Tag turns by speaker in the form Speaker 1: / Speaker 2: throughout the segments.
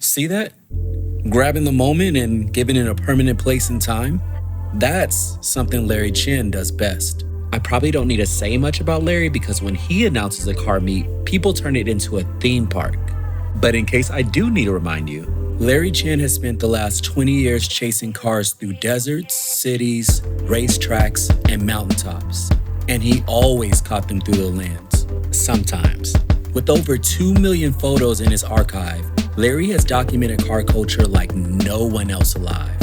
Speaker 1: See that? Grabbing the moment and giving it a permanent place in time? That's something Larry Chen does best. I probably don't need to say much about Larry because when he announces a car meet, people turn it into a theme park. But in case I do need to remind you, Larry Chen has spent the last 20 years chasing cars through deserts, cities, racetracks, and mountaintops. And he always caught them through the lens. Sometimes. With over 2 million photos in his archive, Larry has documented car culture like no one else alive.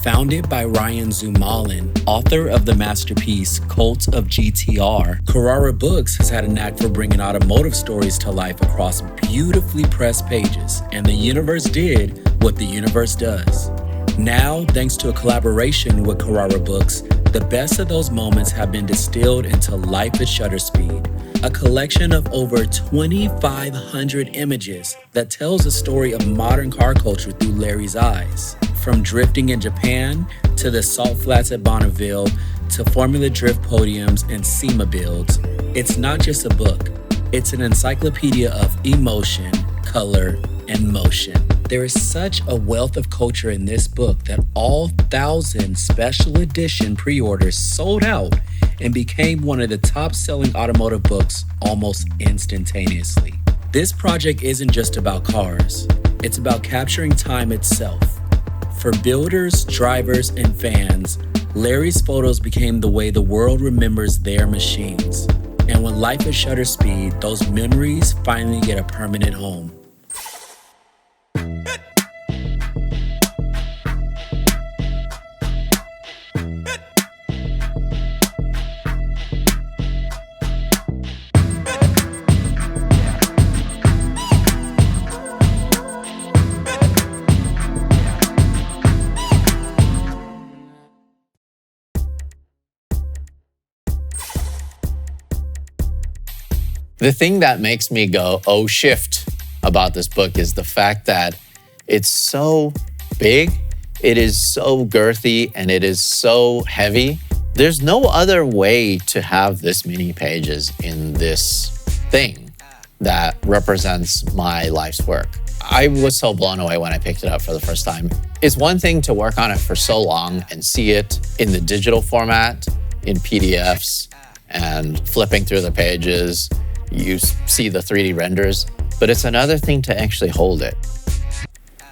Speaker 1: Founded by Ryan Zumalin, author of the masterpiece Cult of GTR, Carrara Books has had a knack for bringing automotive stories to life across beautifully pressed pages, and the universe did what the universe does. Now, thanks to a collaboration with Carrara Books, the best of those moments have been distilled into Life at Shutter Speed, a collection of over 2,500 images that tells the story of modern car culture through Larry's eyes. From drifting in Japan to the salt flats at Bonneville to Formula Drift podiums and SEMA builds, it's not just a book. It's an encyclopedia of emotion, color, and motion. There is such a wealth of culture in this book that all 1,000 special edition pre-orders sold out and became one of the top-selling automotive books almost instantaneously. This project isn't just about cars. It's about capturing time itself. For builders, drivers, and fans, Larry's photos became the way the world remembers their machines. And when life at shutter speed, those memories finally get a permanent home.
Speaker 2: The thing that makes me go, oh, shift about this book is the fact that it's so big, it is so girthy, and it is so heavy. There's no other way to have this many pages in this thing that represents my life's work. I was so blown away when I picked it up for the first time. It's one thing to work on it for so long and see it in the digital format, in PDFs, and flipping through the pages. You see the 3D renders, but it's another thing to actually hold it.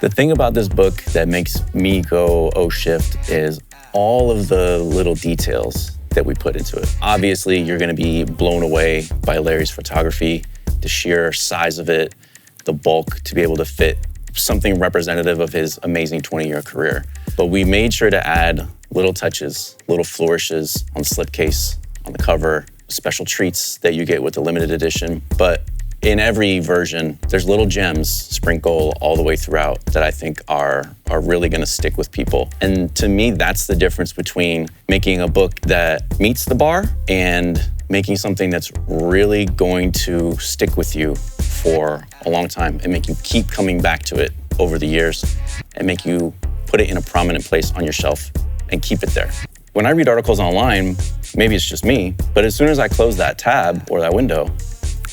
Speaker 3: The thing about this book that makes me go, oh, shift, is all of the little details that we put into it. Obviously, you're gonna be blown away by Larry's photography, the sheer size of it, the bulk to be able to fit something representative of his amazing 20-year career. But we made sure to add little touches, little flourishes on the slipcase, on the cover, special treats that you get with the limited edition. But in every version, there's little gems sprinkle all the way throughout that I think are really gonna stick with people. And to me, that's the difference between making a book that meets the bar and making something that's really going to stick with you for a long time and make you keep coming back to it over the years and make you put it in a prominent place on your shelf and keep it there. When I read articles online, maybe it's just me, but as soon as I close that tab or that window,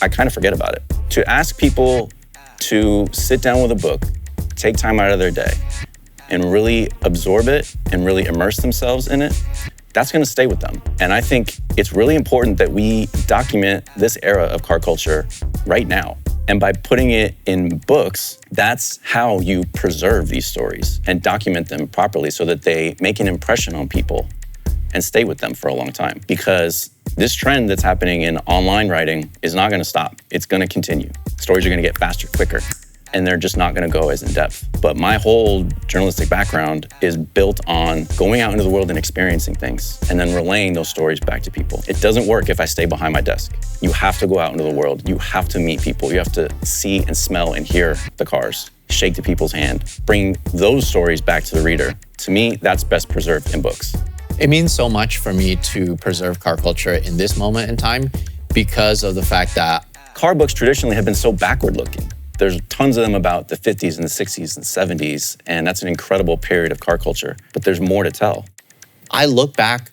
Speaker 3: I kind of forget about it. To ask people to sit down with a book, take time out of their day, and really absorb it and really immerse themselves in it, that's gonna stay with them. And I think it's really important that we document this era of car culture right now. And by putting it in books, that's how you preserve these stories and document them properly so that they make an impression on people and stay with them for a long time. Because this trend that's happening in online writing is not gonna stop. It's gonna continue. Stories are gonna get faster, quicker, and they're just not gonna go as in depth. But my whole journalistic background is built on going out into the world and experiencing things and then relaying those stories back to people. It doesn't work if I stay behind my desk. You have to go out into the world. You have to meet people. You have to see and smell and hear the cars, shake the people's hand, bring those stories back to the reader. To me, that's best preserved in books.
Speaker 2: It means so much for me to preserve car culture in this moment in time because of the fact that
Speaker 3: car books traditionally have been so backward looking. There's tons of them about the 50s and the 60s and 70s, and that's an incredible period of car culture, but there's more to tell.
Speaker 2: I look back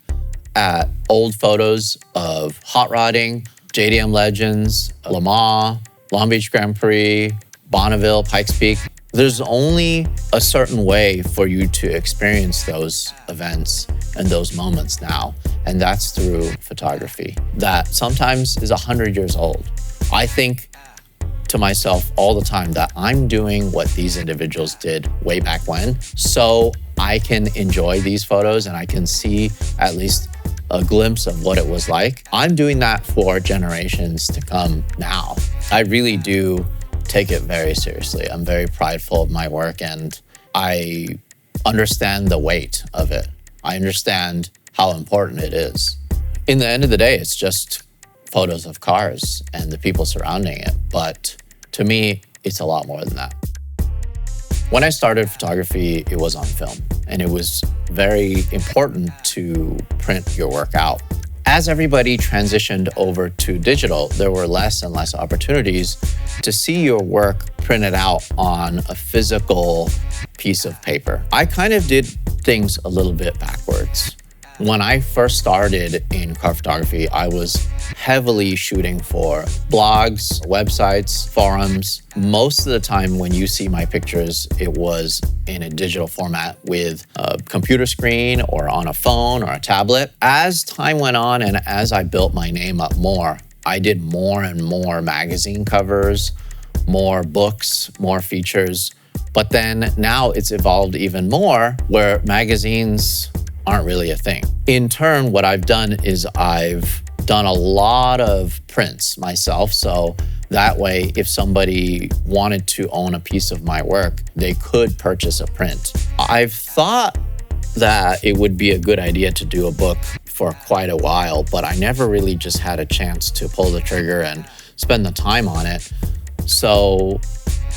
Speaker 2: at old photos of hot rodding, JDM Legends, Le Mans, Long Beach Grand Prix, Bonneville, Pikes Peak, There's only a certain way for you to experience those events and those moments now, and that's through photography that sometimes is 100 years old. I think to myself all the time that I'm doing what these individuals did way back when, so I can enjoy these photos and I can see at least a glimpse of what it was like. I'm doing that for generations to come now. I really do take it very seriously. I'm very prideful of my work and I understand the weight of it. I understand how important it is. In the end of the day, it's just photos of cars and the people surrounding it. But to me, it's a lot more than that. When I started photography, it was on film, and it was very important to print your work out. As everybody transitioned over to digital, there were less and less opportunities to see your work printed out on a physical piece of paper. I kind of did things a little bit backwards. When I first started in car photography, I was heavily shooting for blogs, websites, forums. Most of the time when you see my pictures, it was in a digital format with a computer screen or on a phone or a tablet. As time went on and as I built my name up more, I did more and more magazine covers, more books, more features. But then now it's evolved even more where magazines aren't really a thing. In turn, what I've done is I've done a lot of prints myself. So that way, if somebody wanted to own a piece of my work, they could purchase a print. I've thought that it would be a good idea to do a book for quite a while, but I never really just had a chance to pull the trigger and spend the time on it. So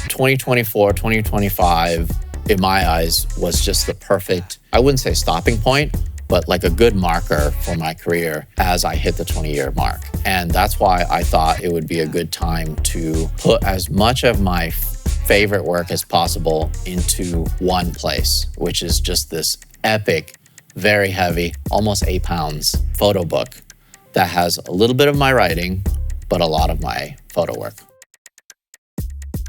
Speaker 2: 2024, 2025, in my eyes, was just the perfect, I wouldn't say stopping point, but like a good marker for my career as I hit the 20-year mark. And that's why I thought it would be a good time to put as much of my favorite work as possible into one place, which is just this epic, very heavy, almost 8 pounds photo book that has a little bit of my writing, but a lot of my photo work.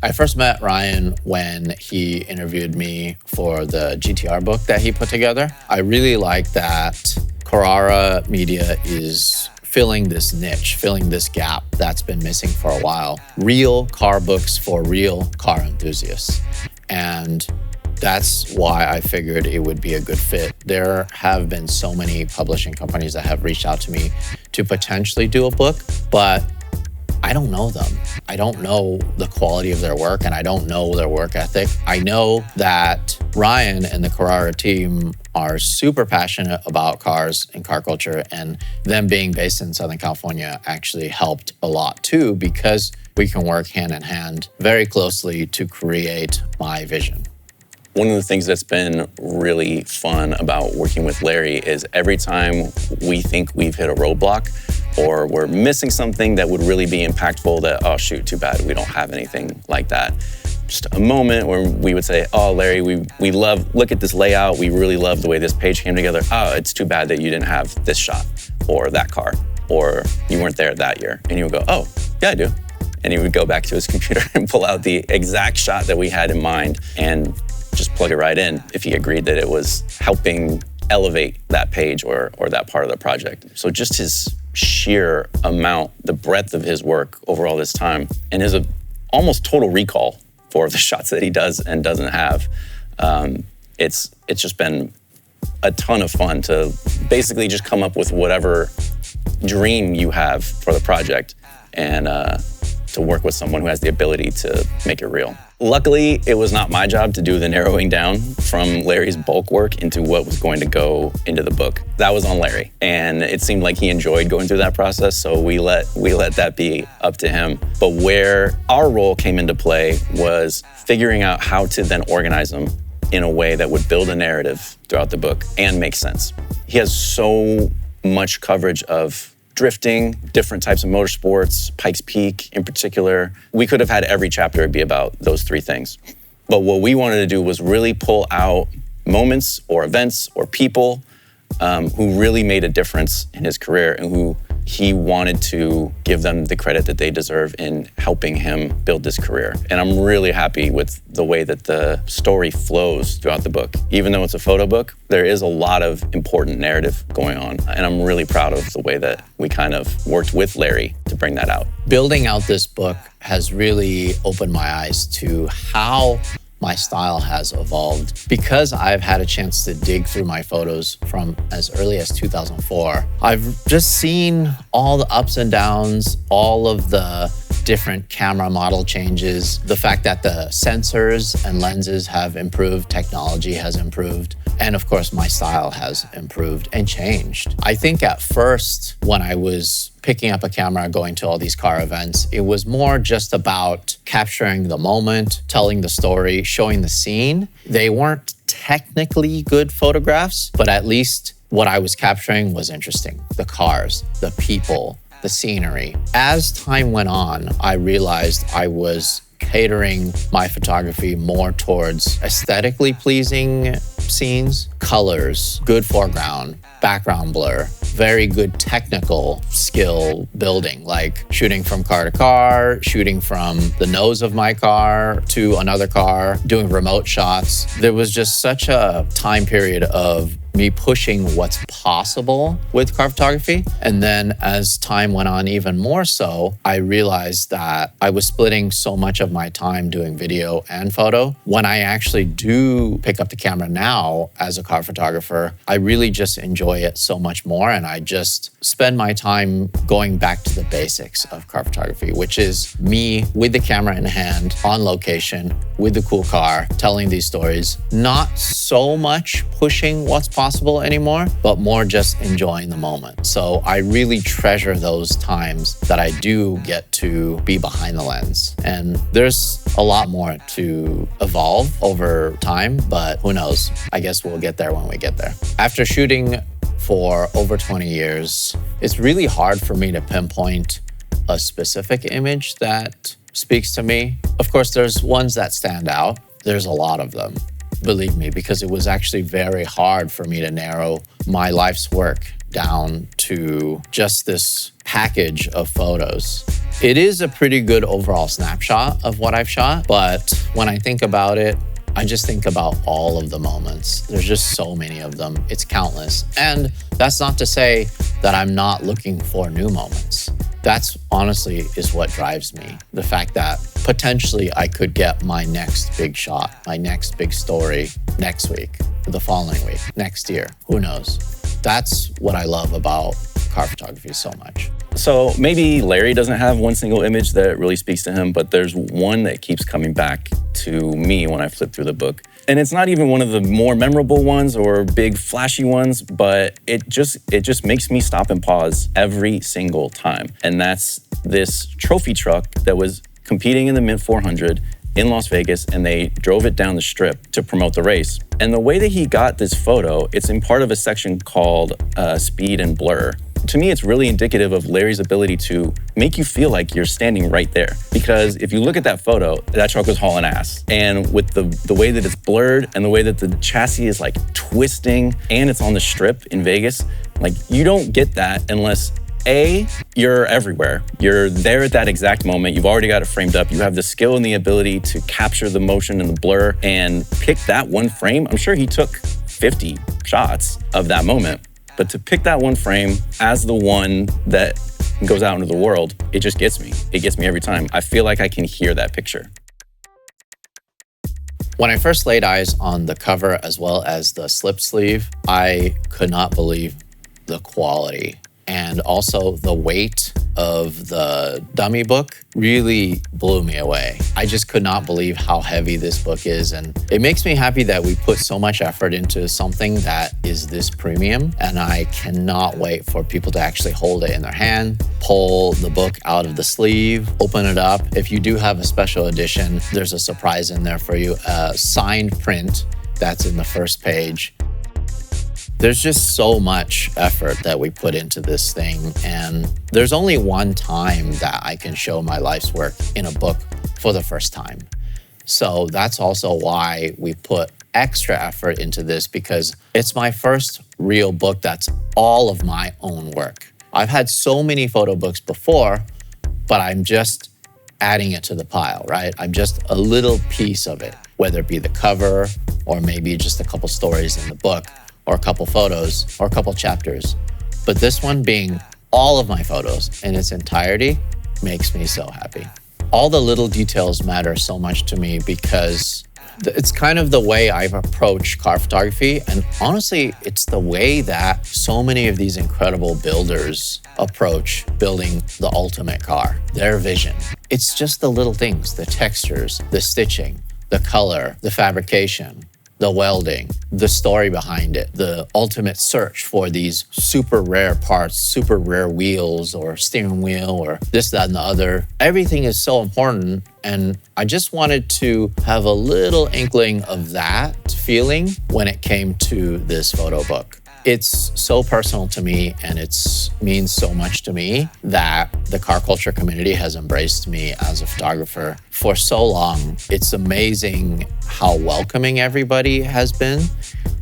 Speaker 2: I first met Ryan when he interviewed me for the GTR book that he put together. I really like that Carrara Media is filling this niche, filling this gap that's been missing for a while. Real car books for real car enthusiasts. And that's why I figured it would be a good fit. There have been so many publishing companies that have reached out to me to potentially do a book, but I don't know them. I don't know the quality of their work and I don't know their work ethic. I know that Ryan and the Carrara team are super passionate about cars and car culture, and them being based in Southern California actually helped a lot too, because we can work hand in hand very closely to create my vision.
Speaker 3: One of the things that's been really fun about working with Larry is every time we think we've hit a roadblock or we're missing something that would really be impactful, that, oh shoot, too bad, we don't have anything like that. Just a moment where we would say, oh, Larry, we love, look at this layout, we really love the way this page came together. Oh, it's too bad that you didn't have this shot or that car, or you weren't there that year. And you would go, oh, yeah, I do. And he would go back to his computer and pull out the exact shot that we had in mind and just plug it right in if he agreed that it was helping elevate that page or that part of the project. So just his sheer amount, the breadth of his work over all this time, and his almost total recall for the shots that he does and doesn't have. It's just been a ton of fun to basically just come up with whatever dream you have for the project and to work with someone who has the ability to make it real. Luckily, it was not my job to do the narrowing down from Larry's bulk work into what was going to go into the book. That was on Larry, and it seemed like he enjoyed going through that process, so we let that be up to him. But where our role came into play was figuring out how to then organize them in a way that would build a narrative throughout the book and make sense. He has so much coverage of drifting, different types of motorsports, Pikes Peak in particular. We could have had every chapter be about those three things. But what we wanted to do was really pull out moments or events or people who really made a difference in his career and who he wanted to give them the credit that they deserve in helping him build this career. And I'm really happy with the way that the story flows throughout the book. Even though it's a photo book, there is a lot of important narrative going on. And I'm really proud of the way that we kind of worked with Larry to bring that out.
Speaker 2: Building out this book has really opened my eyes to how my style has evolved. Because I've had a chance to dig through my photos from as early as 2004, I've just seen all the ups and downs, all of the different camera model changes, the fact that the sensors and lenses have improved, technology has improved, and of course my style has improved and changed. I think at first when I was picking up a camera, going to all these car events, it was more just about capturing the moment, telling the story, showing the scene. They weren't technically good photographs, but at least what I was capturing was interesting. The cars, the people, the scenery. As time went on, I realized I was catering my photography more towards aesthetically pleasing scenes, colors, good foreground, background blur, very good technical skill building, like shooting from car to car, shooting from the nose of my car to another car, doing remote shots. There was just such a time period of me pushing what's possible with car photography. And then as time went on even more so, I realized that I was splitting so much of my time doing video and photo. When I actually do pick up the camera now as a car photographer, I really just enjoy it so much more. And I just spend my time going back to the basics of car photography, which is me with the camera in hand, on location, with the cool car, telling these stories, not so much pushing what's possible anymore, but more just enjoying the moment. So I really treasure those times that I do get to be behind the lens. And there's a lot more to evolve over time, but who knows? I guess we'll get there when we get there. After shooting for over 20 years, it's really hard for me to pinpoint a specific image that speaks to me. Of course, there's ones that stand out. There's a lot of them, believe me, because it was actually very hard for me to narrow my life's work down to just this package of photos. It is a pretty good overall snapshot of what I've shot, but when I think about it, I just think about all of the moments. There's just so many of them. It's countless. And that's not to say that I'm not looking for new moments. That's honestly is what drives me. The fact that potentially I could get my next big shot, my next big story next week, the following week, next year, who knows? That's what I love about car photography so much.
Speaker 3: So maybe Larry doesn't have one single image that really speaks to him, but there's one that keeps coming back to me when I flip through the book. And it's not even one of the more memorable ones or big flashy ones, but it just makes me stop and pause every single time. And that's this trophy truck that was competing in the Mint 400 in Las Vegas, and they drove it down the strip to promote the race. And the way that he got this photo, it's in part of a section called Speed and Blur. To me, it's really indicative of Larry's ability to make you feel like you're standing right there. Because if you look at that photo, that truck was hauling ass. And with the way that it's blurred and the way that the chassis is like twisting and it's on the strip in Vegas, like you don't get that unless A, you're everywhere. You're there at that exact moment. You've already got it framed up. You have the skill and the ability to capture the motion and the blur and pick that one frame. I'm sure he took 50 shots of that moment. But to pick that one frame as the one that goes out into the world, it just gets me. It gets me every time. I feel like I can hear that picture.
Speaker 2: When I first laid eyes on the cover as well as the slip sleeve, I could not believe the quality and also the weight of the dummy book really blew me away. I just could not believe how heavy this book is, and it makes me happy that we put so much effort into something that is this premium, and I cannot wait for people to actually hold it in their hand, pull the book out of the sleeve, open it up. If you do have a special edition, there's a surprise in there for you, a signed print that's in the first page. There's just so much effort that we put into this thing, and there's only one time that I can show my life's work in a book for the first time. So that's also why we put extra effort into this, because it's my first real book that's all of my own work. I've had so many photo books before, but I'm just adding it to the pile, right? I'm just a little piece of it, whether it be the cover or maybe just a couple stories in the book or a couple photos or a couple chapters. But this one being all of my photos in its entirety makes me so happy. All the little details matter so much to me because it's kind of the way I've approached car photography. And honestly, it's the way that so many of these incredible builders approach building the ultimate car, their vision. It's just the little things, the textures, the stitching, the color, the fabrication, the welding, the story behind it, the ultimate search for these super rare parts, super rare wheels or steering wheel or this, that, and the other. Everything is so important. And I just wanted to have a little inkling of that feeling when it came to this photo book. It's so personal to me and it means so much to me that the car culture community has embraced me as a photographer for so long. It's amazing how welcoming everybody has been.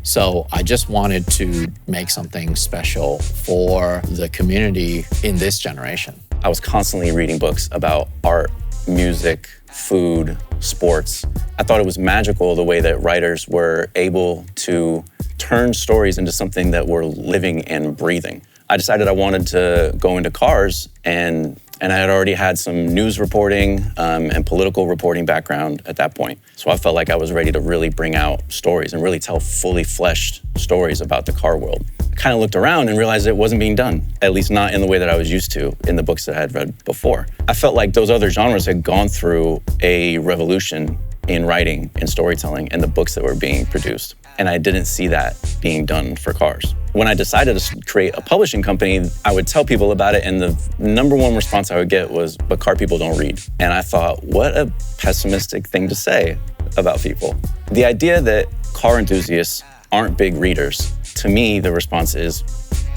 Speaker 2: So I just wanted to make something special for the community in this generation.
Speaker 3: I was constantly reading books about art, music, food, sports. I thought it was magical the way that writers were able to turn stories into something that were living and breathing. I decided I wanted to go into cars, and I had already had some news reporting and political reporting background at that point. So I felt like I was ready to really bring out stories and really tell fully fleshed stories about the car world. I kind of looked around and realized it wasn't being done, at least not in the way that I was used to in the books that I had read before. I felt like those other genres had gone through a revolution in writing and storytelling and the books that were being produced. And I didn't see that being done for cars. When I decided to create a publishing company, I would tell people about it, and the number one response I would get was, but car people don't read. And I thought, what a pessimistic thing to say about people. The idea that car enthusiasts aren't big readers, to me, the response is,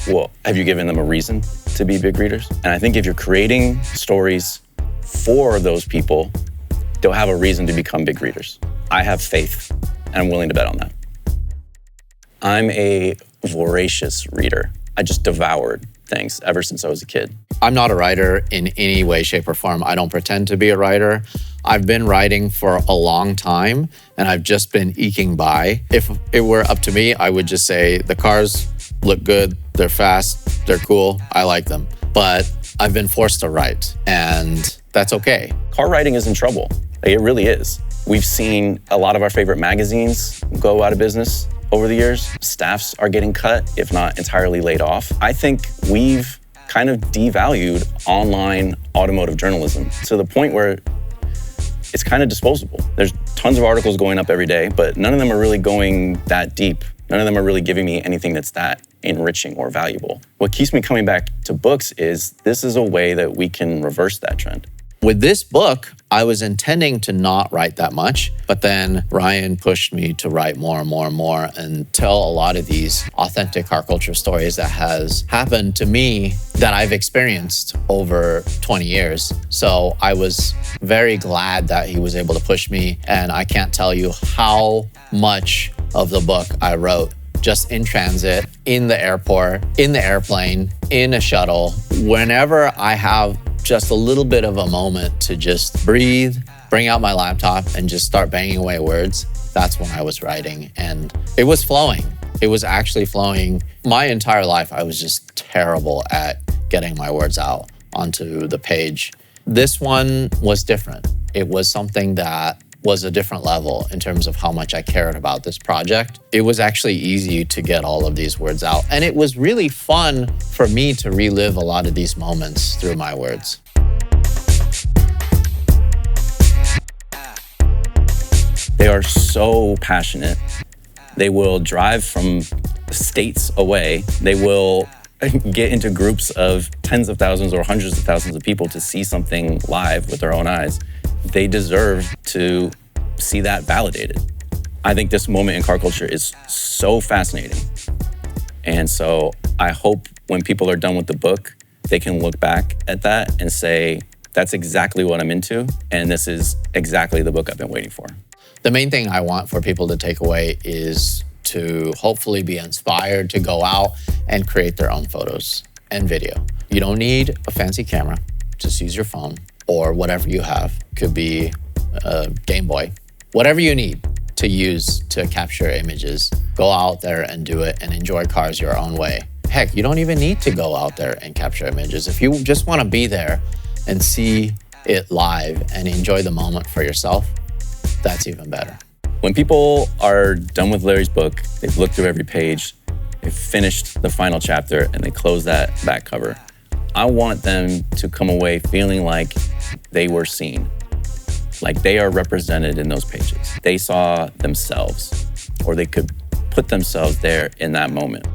Speaker 3: well, have you given them a reason to be big readers? And I think if you're creating stories for those people, they'll have a reason to become big readers. I have faith, and I'm willing to bet on that. I'm a voracious reader. I just devoured things ever since I was a kid.
Speaker 2: I'm not a writer in any way, shape, or form. I don't pretend to be a writer. I've been writing for a long time, and I've just been eking by. If it were up to me, I would just say the cars look good, they're fast, they're cool, I like them. But I've been forced to write, and that's okay.
Speaker 3: Car writing is in trouble. It really is. We've seen a lot of our favorite magazines go out of business over the years. Staffs are getting cut, if not entirely laid off. I think we've kind of devalued online automotive journalism to the point where it's kind of disposable. There's tons of articles going up every day, but none of them are really going that deep. None of them are really giving me anything that's that enriching or valuable. What keeps me coming back to books is this is a way that we can reverse that trend.
Speaker 2: With this book, I was intending to not write that much, but then Ryan pushed me to write more and more and more and tell a lot of these authentic car culture stories that has happened to me that I've experienced over 20 years. So I was very glad that he was able to push me, and I can't tell you how much of the book I wrote just in transit, in the airport, in the airplane, in a shuttle. Whenever I have just a little bit of a moment to just breathe, bring out my laptop and just start banging away words, that's when I was writing. And it was flowing. It was actually flowing. My entire life, I was just terrible at getting my words out onto the page. This one was different. It was something that was a different level in terms of how much I cared about this project. It was actually easy to get all of these words out. And it was really fun for me to relive a lot of these moments through my words.
Speaker 3: They are so passionate. They will drive from states away. They will get into groups of tens of thousands or hundreds of thousands of people to see something live with their own eyes. They deserve to see that validated. I think this moment in car culture is so fascinating. And so I hope when people are done with the book, they can look back at that and say, that's exactly what I'm into. And this is exactly the book I've been waiting for.
Speaker 2: The main thing I want for people to take away is to hopefully be inspired to go out and create their own photos and video. You don't need a fancy camera. Just use your phone or whatever you have. Could be a Game Boy. Whatever you need to use to capture images, go out there and do it and enjoy cars your own way. Heck, you don't even need to go out there and capture images. If you just want to be there and see it live and enjoy the moment for yourself, that's even better.
Speaker 3: When people are done with Larry's book, they've looked through every page, they've finished the final chapter, and they close that back cover, I want them to come away feeling like they were seen, like they are represented in those pages. They saw themselves, or they could put themselves there in that moment.